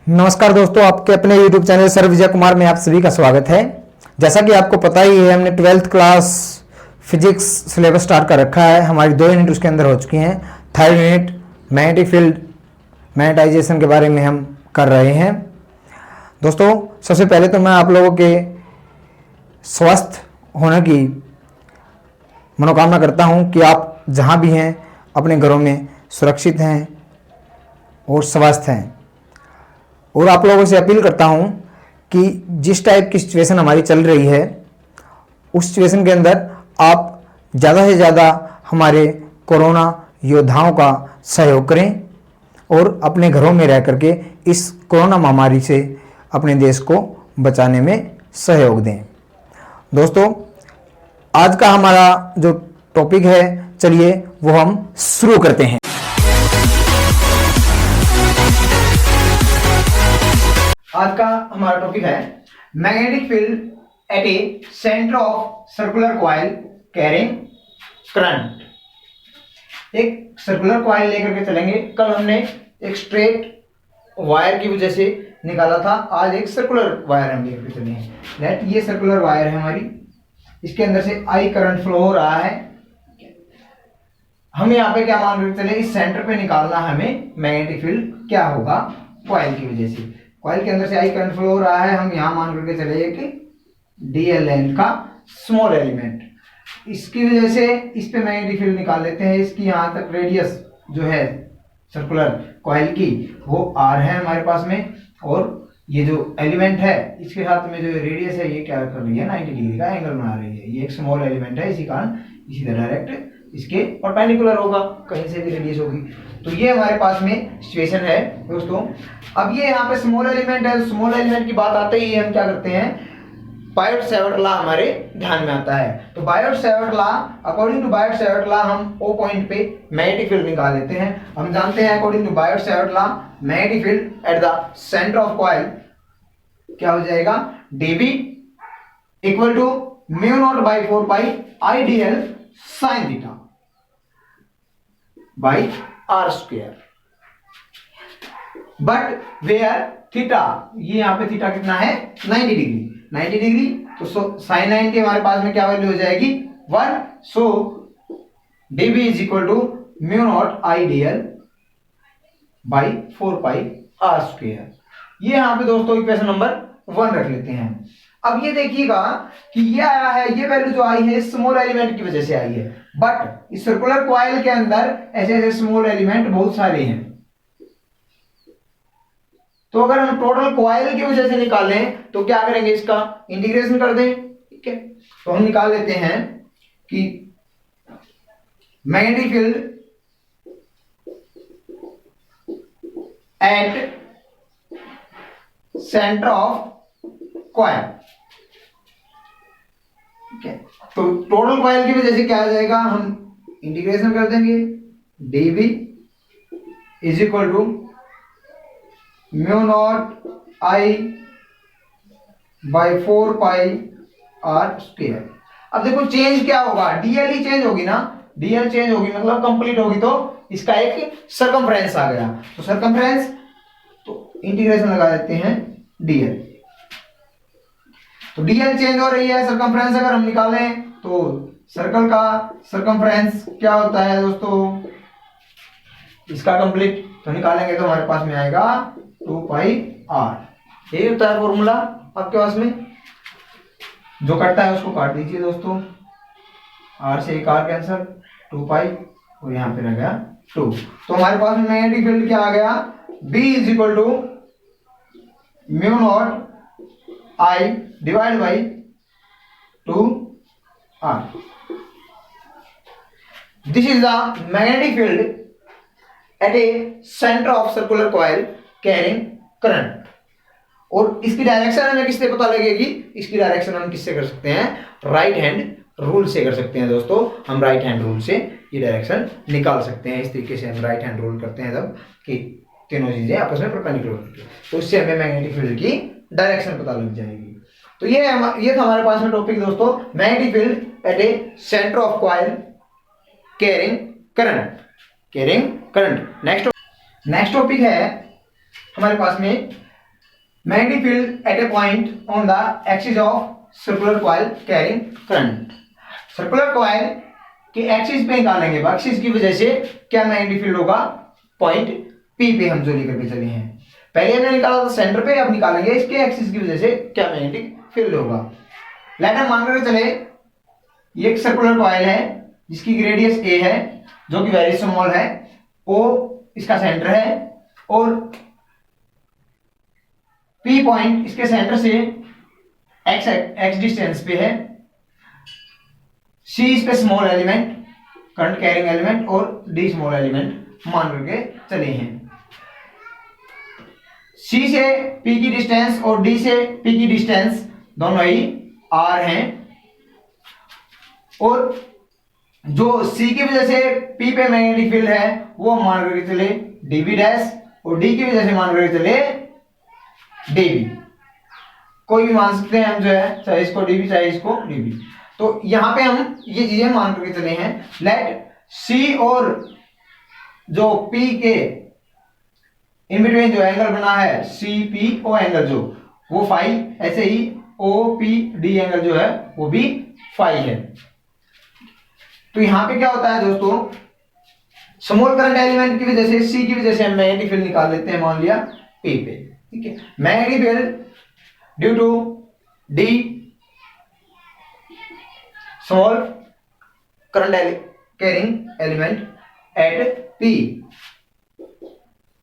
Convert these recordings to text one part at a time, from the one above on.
नमस्कार दोस्तों, आपके अपने YouTube channel sir Vijay Kumar में आप सभी का स्वागत है। जैसा कि आपको पता ही है, हमने 12th class physics syllabus start कर रखा है। हमारी 2 यूनिट उसके अंदर हो चुकी हैं। Third unit magnetic field magnetization के बारे में हम कर रहे हैं। दोस्तों, सबसे पहले तो मैं आप लोगों के स्वस्थ होने की मनोकामना करता हूं कि आप जहां भी हैं अपने घरों में सुरक्षित हैं और स्वस्थ हैं। और आप लोगों से अपील करता हूं कि जिस टाइप की सिचुएशन हमारी चल रही है, उस सिचुएशन के अंदर आप ज़्यादा से ज़्यादा हमारे कोरोना योद्धाओं का सहयोग करें और अपने घरों में रह करके इस कोरोना महामारी से अपने देश को बचाने में सहयोग दें। दोस्तों, आज का हमारा जो टॉपिक है, चलिए वो हम शुरू करते हैं। आज का हमारा टॉपिक है magnetic field at a centre of circular coil carrying current. एक सर्कुलर कॉइल लेकर के चलेंगे। कल हमने एक स्ट्रेट वायर की वजह से निकाला था, आज एक सर्कुलर वायर हम लेकर चले हैं। लेट ये सर्कुलर वायर है हमारी, इसके अंदर से आई करंट फ्लो हो रहा है। हम यहाँ पे क्या मान रहे चले, इस सेंटर पे निकालना हमें मैग्नेटिक फील्ड क्या होगा कॉइल की वजह से। कॉइल के अंदर से आई करंट फ्लो हो रहा है, हम यहां मान करके चले कि DLN का स्मॉल एलिमेंट, इसकी वजह से इस पे मैग्नेटिक फील्ड निकाल लेते हैं। इसकी यहां तक रेडियस जो है सर्कुलर कॉइल की वो R है हमारे पास में, और ये जो एलिमेंट है इसके साथ में जो रेडियस है ये क्या कर रही है, 90 डिग्री का एंगल बना रही है। ये एक स्मॉल एलिमेंट है, इसी कारण इसी तरह डायरेक्ट इसके परपेंडिकुलर होगा, कहीं से भी रेडियस होगी। तो ये हमारे पास में सिचुएशन है दोस्तों। अब ये यहाँ पे स्मॉल एलिमेंट है, स्मॉल एलिमेंट की बात आते ही हम क्या करते हैं, बायोट-सैवर्ट लॉ हमारे ध्यान में आता है। तो Biot Savart law, according to Biot Savart law हम O पॉइंट पे मैग्नेटिक फील्ड निकाल लेते हैं। हम जानते हैं according to Biot Savart law magnetic field at the centre of coil क्या हो जाएगा, dB equal to μ0/4 IDL sin theta by R square. But where theta, ये यहाँ पे थीटा कितना है, 90 डिग्री। 90 डिग्री तो साइन 90 हमारे पास में क्या वैल्यू हो जाएगी, 1। So dB is equal to μ0 by 4 R square. ये यहाँ पे दोस्तों इक्वेशन नंबर 1 रख लेते हैं। अब ये देखिएगा कि ये आया है, ये वैल्यू जो आई है स्मॉल एलिमेंट की वजह से आई है, बट इस सर्कुलर कॉइल के अंदर ऐसे ऐसे स्मॉल एलिमेंट बहुत सारे हैं। तो अगर हम टोटल कॉइल की वजह से निकालें तो क्या करेंगे, इसका इंटीग्रेशन कर दें, ठीक है। तो हम निकाल लेते हैं कि magnetic field at centre of coil, ठीक है। तो टोटल कॉइल की वजह से क्या आ जाएगा, हम इंटीग्रेशन कर देंगे, dB is equal to μ0 I/4 R square. अब देखो चेंज क्या होगा, DL ही चेंज होगी ना, DL चेंज होगी मतलब कंप्लीट होगी, तो इसका एक सरकमफ्रेंस आ गया। तो सरकमफ्रेंस, तो इंटीग्रेशन लगा देते हैं DL। तो DL चेंज हो रही है, सरकमफ्रेंस अगर हम निकालें तो सर्कल का सरकमफ्रेंस क्या होता है दोस्तों, इसका कंप्लीट तो निकालेंगे तो हमारे पास में आएगा 2πr। यही होता है फॉर्मूला आपके पास में, जो कटता है उसको काट दीजिए दोस्तों, R से एक R कैंसल, 2π और यहाँ पे रह गया 2। तो हमारे पास में मैग्नेटिक फील्ड क्या आ गया, B is equal to μ0 I divide by 2R। This is the magnetic field at a centre of circular coil carrying current. और इसकी डायरेक्शन हमें किससे पता लगेगी, इसकी डायरेक्शन हम किससे कर सकते हैं, राइट हैंड रूल से कर सकते हैं दोस्तों। हम राइट हैंड रूल से ये डायरेक्शन निकाल सकते हैं। इस तरीके से हम राइट हैंड रूल करते हैं तब कि तीनों चीजें आपस में परपेंडिकुलर होती है, तो उससे हमें मैग्नेटिक फील्ड की डायरेक्शन पता लग जाएगी। तो ये था हमारे पास में टॉपिक दोस्तों, magnetic field at a centre of coil carrying current. Next topic है हमारे पास में magnetic field at A point on the axis of circular coil carrying current. Circular coil के एक्सिस पे निकालेंगे, एक्सिस की वजह से क्या मैग्नेटिक फील्ड होगा, पॉइंट पी पे हम जो लेकर के चले हैं। पहले हमने निकाला था सेंटर पे, अब निकालेंगे इसके एक्सिस की वजह से क्या मैग्नेटिक फील्ड होगा। लेट हम मान करके चले ये एक सर्कुलर कॉइल है जिसकी रेडियस ए है जो कि वेरी स्मॉल है, ओ इसका सेंटर है और पी पॉइंट इसके सेंटर से एक्स डिस्टेंस पे है, सी इस पे small element current carrying element और डी स्मॉल एलिमेंट मान करके चले हैं। सी से पी की डिस्टेंस और डी से पी की डिस्टेंस दोनों ही आर हैं और जो सी की वजह से पी पे मैग्नेटिक फील्ड है वो मान करके चले डीबी डैश और डी की वजह से मान करके चले डीबी, कोई भी मान सकते हैं हम जो है, चाहे इसको डीबी चाहे इसको डीबी। तो यहां पे हम ये चीजें मान करके चले हैं। लेट सी और जो पी के इन बिटवीन जो एंगल बना है सी पी ओ एंगल जो वो फाई, ऐसे ही ओ पी डी एंगल जो है वो भी फाई है। तो यहां पे क्या होता है दोस्तों, स्मॉल करंट एलिमेंट की वजह से सी की वजह से हम मैग्नेटिक फील्ड निकाल लेते हैं, मान लिया पी पे, ठीक है। Magnetic field due to the small current carrying element at P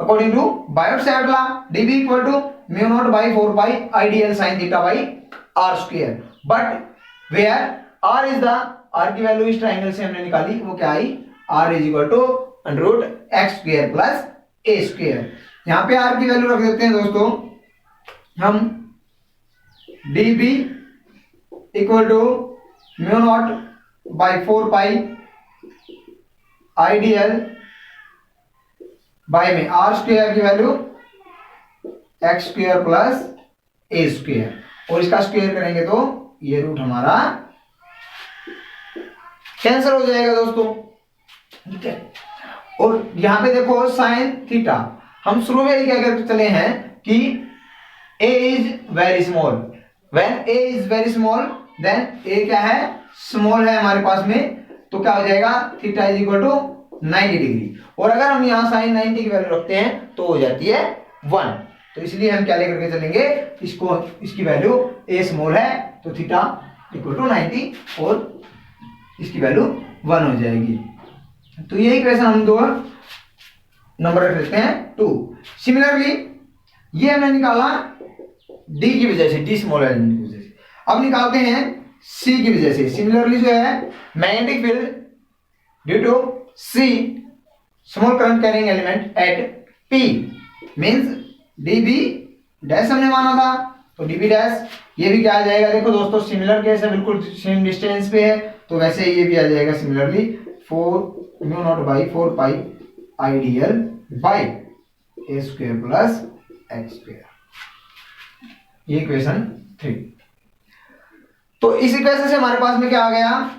according to Biot-Savart law, dB equal to mu naught by 4 pi IDL sin theta by r square, but where r is the, r की value इस triangle से हमने निकाली, वो क्या आई, r is equal to √x square plus a square। यहाँ पे r की वैल्यू रख देते हैं दोस्तों हम, dB equal to mu naught by 4 pi IDL bye में आर स्क्वायर की value x square plus a square, और इसका स्क्वायर करेंगे तो ये रूट हमारा कैंसिल हो जाएगा दोस्तों, ठीक है। और यहां पे देखो साइन थीटा, हम शुरू में ही क्या करके चले हैं कि a is very small, when a is very small then a क्या है, स्मॉल है हमारे पास में, तो क्या हो जाएगा, theta is equal to 90 degree. और अगर हम यहाँ साइन 90 की वैल्यू रखते हैं तो हो जाती है 1, तो इसलिए हम क्या लेकर के चलेंगे, इसको, इसकी वैल्यू a स्मॉल है तो थीटा इक्वल टू 90 और इसकी वैल्यू 1 हो जाएगी। तो यही क्वेश्चन हम दो नंबर रख लेते हैं 2। सिमिलरली ये हमने निकाला d की वजह से, d स्मॉल एलिमेंट की वजह से, अब निकालते हैं c की वजह से। सिमिलरली जो है magnetic field due to C small current carrying element at P means dB dash हमने माना था, तो dB डैश, ये भी क्या आ जाएगा, देखो दोस्तों सिमिलर केस है, बिल्कुल सेम डिस्टेंस पे है, तो वैसे ये भी आ जाएगा similarly 4 mu naught by 4 pi IDL by a square plus x square, ये इक्वेशन 3। तो इस इक्वेशन से हमारे पास में क्या आ गया,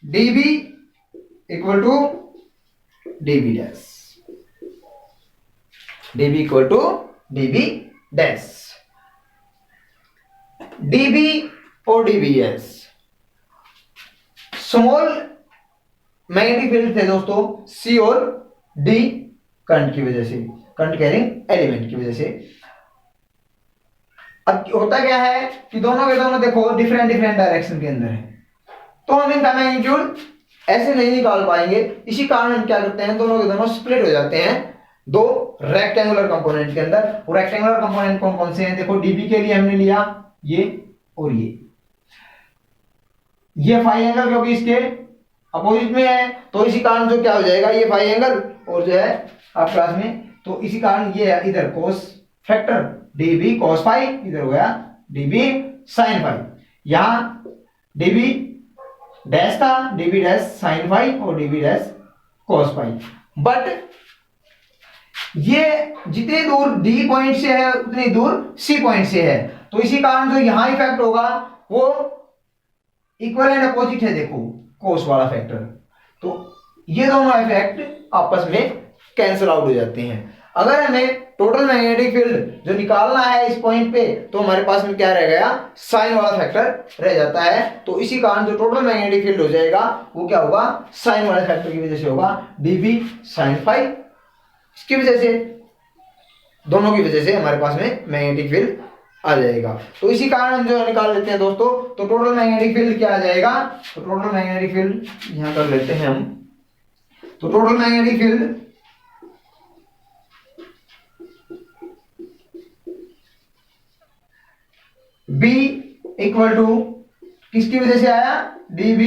dB equal to dB dash, dB equal to dB dash, dB और dBs स्मॉल मैग्नेटिक फील्ड थे दोस्तों C और D करंट की वजह से, करंट कैरिंग एलिमेंट की वजह से। अब होता क्या है कि दोनों के दोनों देखो डिफरेंट डिफरेंट डायरेक्शन के अंदर है, तो हम इनका मैग्नीट्यूड ऐसे नहीं निकाल पाएंगे, इसी कारण हम क्या करते हैं, दोनों के दोनों स्प्लिट हो जाते हैं दो रेक्टेंगुलर कंपोनेंट के अंदर। और रेक्टेंगुलर कंपोनेंट कौन कौन से हैं, देखो डीबी के लिए हमने लिया ये और ये फाई एंगल क्योंकि इसके अपोजिट में है, तो इसी कारण जो क्या हो जाएगा, ये फाई एंगल और जो है आप क्लास में, तो इसी कारण ये है इधर cos factor dB cos phi, इधर हो गया डीबी साइन फाई, यहां डीबी डैश था, डीबी डैश साइन फाई और dB dash cos phi. But ये जितनी दूर डी पॉइंट से है उतनी दूर सी पॉइंट से है, तो इसी कारण जो यहां इफेक्ट होगा वो इक्वल एंड अपोजिट है, देखो कोस वाला फैक्टर, तो ये दोनों इफेक्ट आपस में कैंसिल आउट हो जाते हैं। अगर हमें टोटल मैग्नेटिक फील्ड जो निकालना है इस पॉइंट पे, तो हमारे पास में क्या रह गया, साइन वाला फैक्टर रह जाता है। तो इसी कारण जो टोटल मैग्नेटिक फील्ड हो जाएगा वो क्या होगा, साइन वाले फैक्टर की वजह से होगा, dB sin phi। इसकी वजह से, दोनों की वजह से हमारे पास में मैग्नेटिक फील्ड आ जाएगा। तो इसी कारण हम जो निकाल लेते हैं दोस्तों, तो टोटल मैग्नेटिक फील्ड क्या आ जाएगा, तो टोटल मैग्नेटिक फील्ड यहां कर लेते हैं हम। तो total magnetic field B equal to किसकी वजह से आया, dB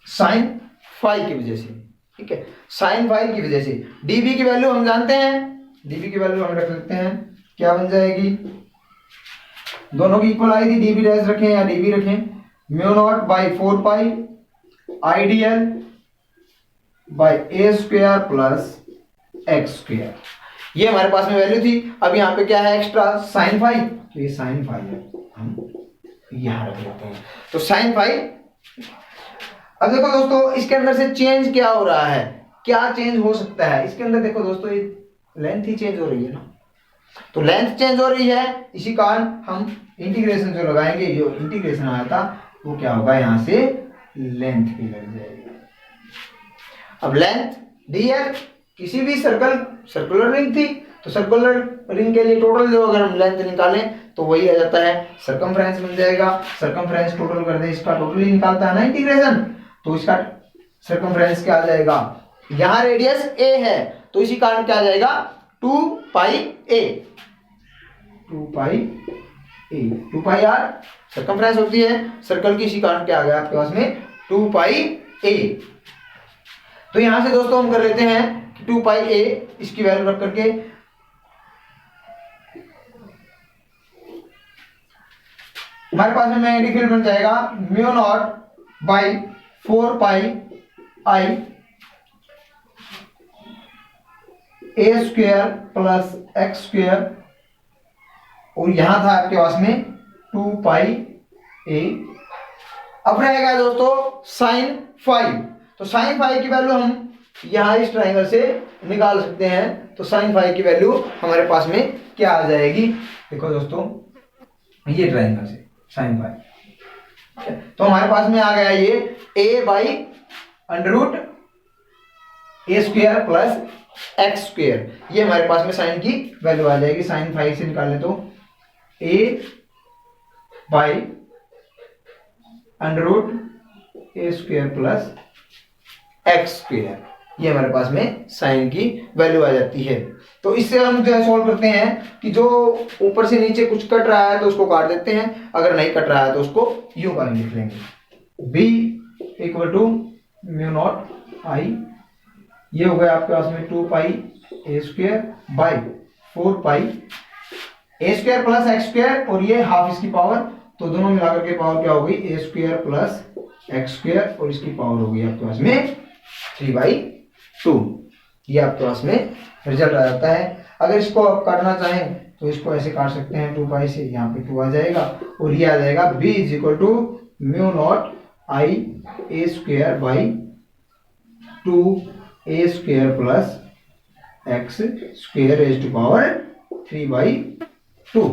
sin phi की वजह से, ठीक है, sin phi की वजह से। dB की वैल्यू हम जानते हैं, dB की वैल्यू हम रख लेते हैं, क्या बन जाएगी, दोनों की इक्वल आई थी, dB डैश रखें या dB रखें, mu naught by 4 pi ideal by a square plus x square. ये हमारे पास में वैल्यू थी। अब यहाँ पे क्या है एक्स्ट्रा, sin phi, तो ये sin phi है, हम यहां रख लेते हैं। तो sin phi। अब देखो दोस्तों इसके अंदर से चेंज क्या हो रहा है, क्या चेंज हो सकता है इसके अंदर, देखो दोस्तों ये लेंथ ही चेंज हो रही है ना, तो लेंथ चेंज हो रही है, इसी कारण हम इंटीग्रेशन जो लगाएंगे, जो इंटीग्रेशन आया था वो क्या होगा, यहां से लेंथ भी लग जाएगी। अब लेंथ dl किसी भी सर्कुलर रिंग थी, तो सर्कुलर रिंग के लिए टोटल जो अगर हम लेंथ निकालें तो वही आ जाता है सर्कमफ्रेंस बन जाएगा। सर्कमफ्रेंस टोटल कर दें, इसका टोटल ही निकालता है ना इंटीग्रेशन, तो इसका सर्कमफ्रेंस क्या आ जाएगा, यहां रेडियस a है तो इसी कारण क्या आ जाएगा 2 pi a, 2 pi r circumference होती है सर्कल की, इसी कारण क्या आ गया आपके पास में 2 पाई a। तो यहां से दोस्तों हम कर लेते हैं 2 पाई a, इसकी वैल्यू रख करके हमारे पास में मैग्नेटिक फील्ड बन जाएगा mu naught by 4 pi I a square plus x square, और यहां था आपके पास में 2 पाई a। अब रहेगा दोस्तों साइन फाई, तो साइन फाई की वैल्यू हम यहां इस ट्राइंगल से निकाल सकते हैं। तो साइन फाई की वैल्यू हमारे पास में क्या आ जाएगी, देखो दोस्तों ये ट्राइंगल से साइन फाई, तो हमारे पास में आ गया ये a by under root a square plus x square, ये हमारे पास में साइन की वैल्यू आ जाएगी। साइन फाई से निकाल ले तो a by under root a square plus x square, ये हमारे पास में साइन की वैल्यू आ जाती है। तो इससे हम जो है सॉल्व करते हैं कि जो ऊपर से नीचे कुछ कट रहा है तो उसको काट देते हैं, अगर नहीं कट रहा है तो उसको यूं का लिख लेंगे, b equal to mu naught I, ये हो गया आपके पास में 2 pi a square by 4 pi a square plus x square, और ये हाफ इसकी पावर, तो दोनों मिलाकर के पावर क्या होगी a square plus x square, और इसकी पावर होगी आपके पास में 3/2। ये आपके पास में रिजल्ट आ जाता है। अगर इसको आप काटना चाहें तो इसको ऐसे काट सकते हैं, 2 पाई से यहाँ पे 2 आ जाएगा, और ये आ जाएगा b is equal to mu naught I a square by 2a square plus x square raise to power 3/2।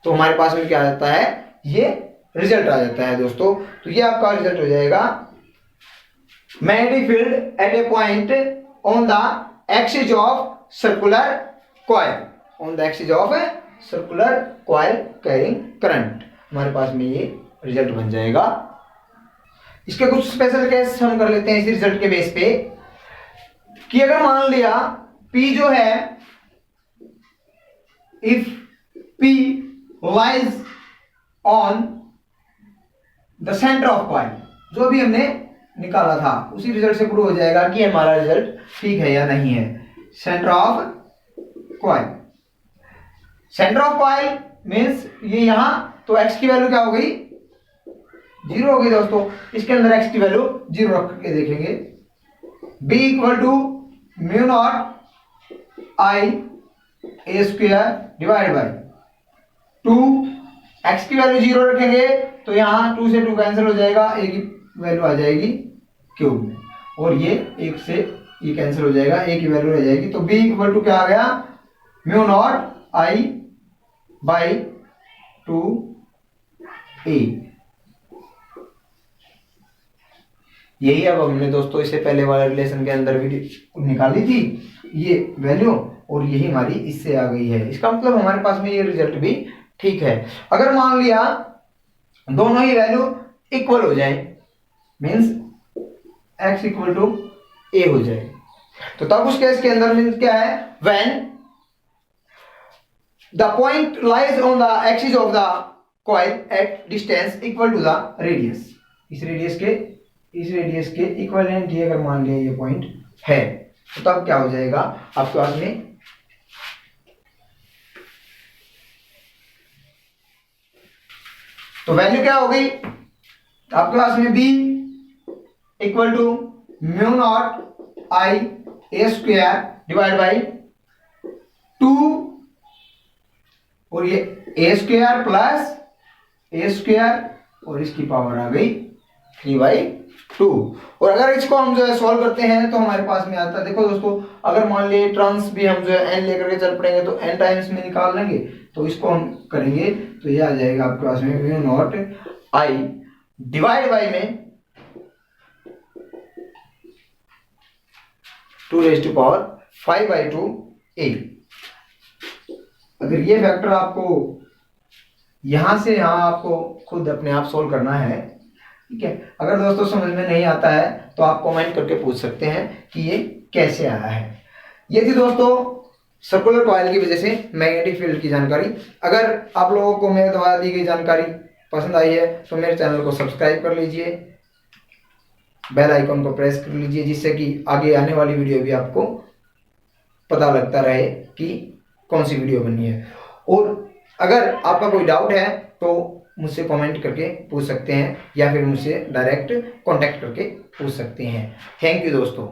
तो हमारे पास में क्या आ जाता है, ये रिजल्ट आ जाता है दोस्तों। तो ये आपका रिजल्ट हो जाएगा magnetic field at A point on the axis of circular coil, on the axis of circular coil carrying current, हमारे पास में ये रिजल्ट बन जाएगा। इसके कुछ स्पेशल केस हम कर लेते हैं इस रिजल्ट के बेस पे, कि अगर मान लिया P जो है, if P lies on the center of coil, जो भी हमने निकाला था उसी रिजल्ट से प्रूव हो जाएगा कि हमारा रिजल्ट ठीक है या नहीं है। Centre of coil, centre of coil means ये यहां, तो x की वैल्यू क्या हो गई, 0 हो गई दोस्तों। इसके अंदर x की वैल्यू 0 रख के देखेंगे, b equal to mu naught I a square divide by 2, x की वैल्यू 0 रखेंगे तो यहाँ 2 से 2 कैंसिल हो जाएगा, a की वैल्यू आ जाएगी क्यूब में, और ये 1 से ये कैंसिल हो जाएगा, ए की वैल्यू रह जाएगी। तो बी इक्वल टू क्या आ गया, mu naught I by 2a। यही अब हमने दोस्तों इससे पहले वाले रिलेशन के अंदर भी निकाली थी ये वैल्यू, और यही हमारी इससे आ गई है। इसका मतलब हमारे पास में ये रिजल्ट भी ठीक है। अगर मान लिया दोनों ही वैल्यू इक्वल हो जाए, means x equal to a हो जाए, तो तब उस केस के अंदर मीन्स क्या है, when the point lies on the axis of the coil at distance equal to the radius. इस रेडियस के इक्विवेलेंट ये अगर मान लिया ये पॉइंट है, तो तब क्या हो जाएगा आपके पास में, तो वैल्यू क्या हो गई आपके पास में, b equal to mu naught I a square divide by 2, और ये a square plus a square और इसकी पावर आ गई 3/2। और अगर इसको हम जो है सॉल्व करते हैं तो हमारे पास में आता है, देखो दोस्तों अगर मान लिए टर्म्स भी हम जो है n लेकर के चल पड़ेंगे तो n टाइम्स में निकाल लेंगे, तो इसको हम करेंगे तो ये आ जाएगा आपके पास में mu naught I divide by में 2⁵ अगर ये फैक्टर आपको यहां से यहां आपको खुद अपने आप सोल्व करना है, ठीक है। अगर दोस्तों समझ में नहीं आता है तो आप कमेंट करके पूछ सकते हैं कि ये कैसे आया है। ये थी दोस्तों सर्कुलर कॉइल की वजह से मैग्नेटिक फील्ड की जानकारी। अगर आप लोगों को मेरे द्वारा दी गई जानकारी पसंद आई है तो मेरे चैनल को सब्सक्राइब कर लीजिए, बेल आइकन को प्रेस कर लीजिए, जिससे कि आगे आने वाली वीडियो भी आपको पता लगता रहे कि कौन सी वीडियो बनी है। और अगर आपका कोई डाउट है तो मुझसे कमेंट करके पूछ सकते हैं, या फिर मुझसे डायरेक्ट कांटेक्ट करके पूछ सकते हैं। थैंक यू दोस्तों।